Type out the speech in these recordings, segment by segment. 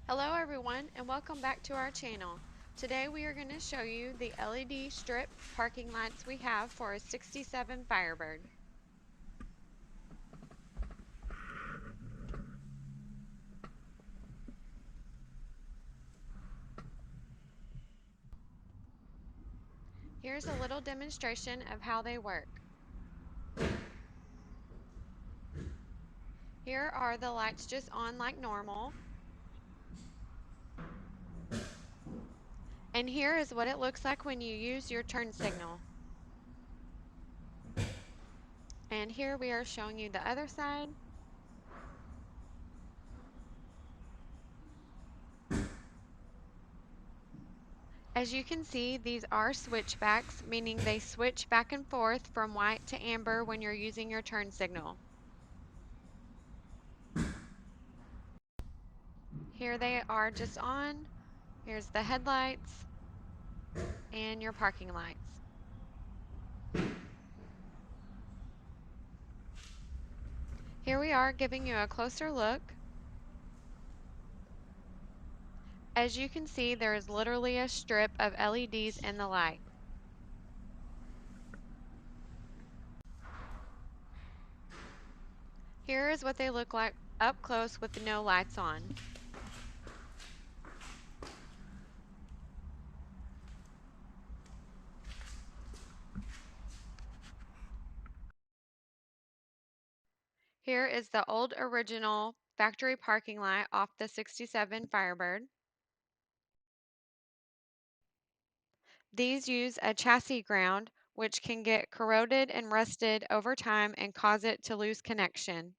Hello everyone and welcome back to our channel. Today we are going to show you the LED strip parking lights we have for a 67 Firebird. Here's a little demonstration of how they work. Here are the lights just on like normal. And here is what it looks like when you use your turn signal. And here we are showing you the other side. As you can see, these are switchbacks, meaning they switch back and forth from white to amber when you're using your turn signal. Here they are just on. Here's the headlights and your parking lights. Here we are giving you a closer look. As you can see, there is literally a strip of LEDs in the light. Here is what they look like up close with no lights on. Here is the old original factory parking light off the 67 Firebird. These use a chassis ground, which can get corroded and rusted over time and cause it to lose connection.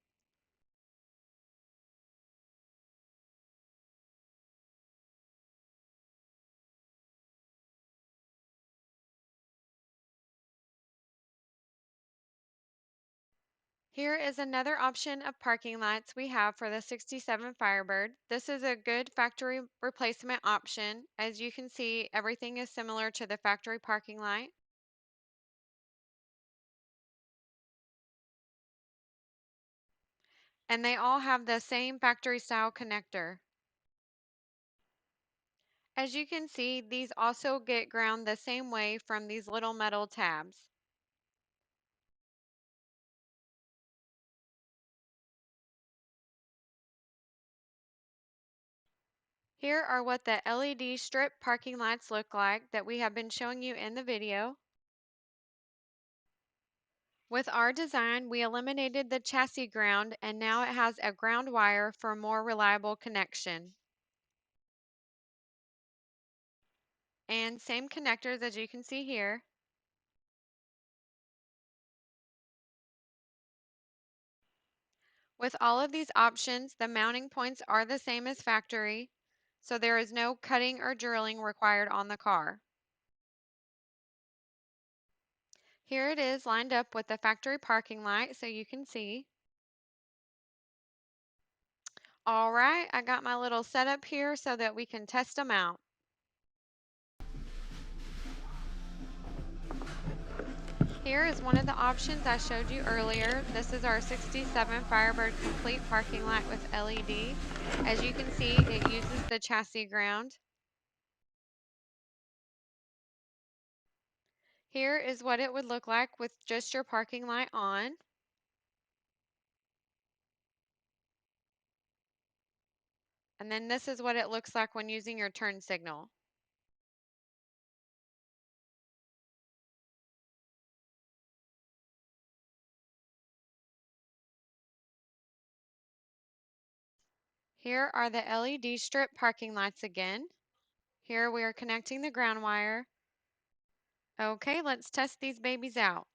Here is another option of parking lights we have for the 67 Firebird. This is a good factory replacement option. As you can see, everything is similar to the factory parking light. And they all have the same factory style connector. As you can see, these also get ground the same way from these little metal tabs. Here are what the LED strip parking lights look like that we have been showing you in the video. With our design, we eliminated the chassis ground and now it has a ground wire for more reliable connection. And same connectors as you can see here. With all of these options, the mounting points are the same as factory, so there is no cutting or drilling required on the car. Here it is lined up with the factory parking light so you can see. All right, I got my little setup here so that we can test them out. Here is one of the options I showed you earlier. This is our 67 Firebird complete parking light with LED. As you can see, it uses the chassis ground. Here is what it would look like with just your parking light on. And then this is what it looks like when using your turn signal. Here are the LED strip parking lights again. Here we are connecting the ground wire. Okay, let's test these babies out.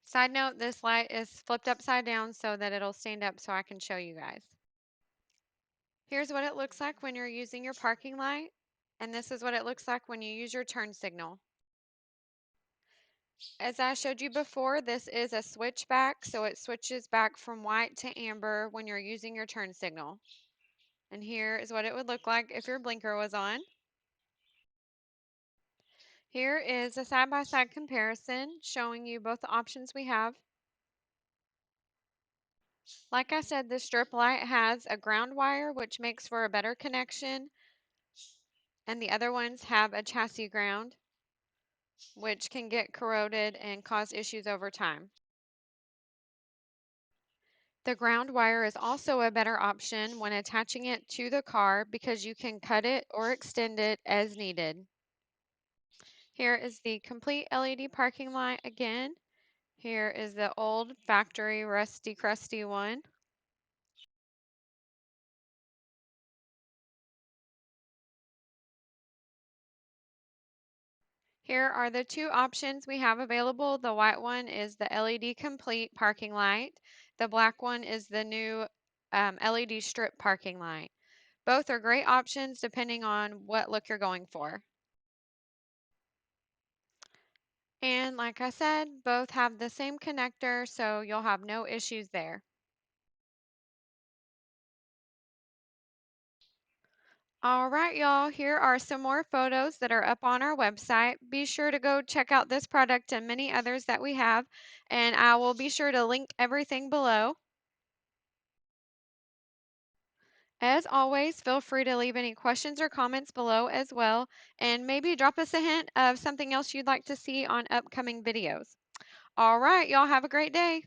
Side note, this light is flipped upside down so that it'll stand up so I can show you guys. Here's what it looks like when you're using your parking light, and this is what it looks like when you use your turn signal. As I showed you before, this is a switchback, so it switches back from white to amber when you're using your turn signal. And here is what it would look like if your blinker was on. Here is a side-by-side comparison showing you both the options we have. Like I said, the strip light has a ground wire, which makes for a better connection, and the other ones have a chassis ground, which can get corroded and cause issues over time. The ground wire is also a better option when attaching it to the car because you can cut it or extend it as needed. Here is the complete LED parking light again. Here is the old factory rusty crusty one. Here are the two options we have available. The white one is the LED complete parking light. The black one is the new LED strip parking light. Both are great options depending on what look you're going for. And like I said, both have the same connector, so you'll have no issues there. All right, y'all, here are some more photos that are up on our website. Be sure to go check out this product and many others that we have, and I will be sure to link everything below. As always, feel free to leave any questions or comments below as well, and maybe drop us a hint of something else you'd like to see on upcoming videos. All right, y'all have a great day.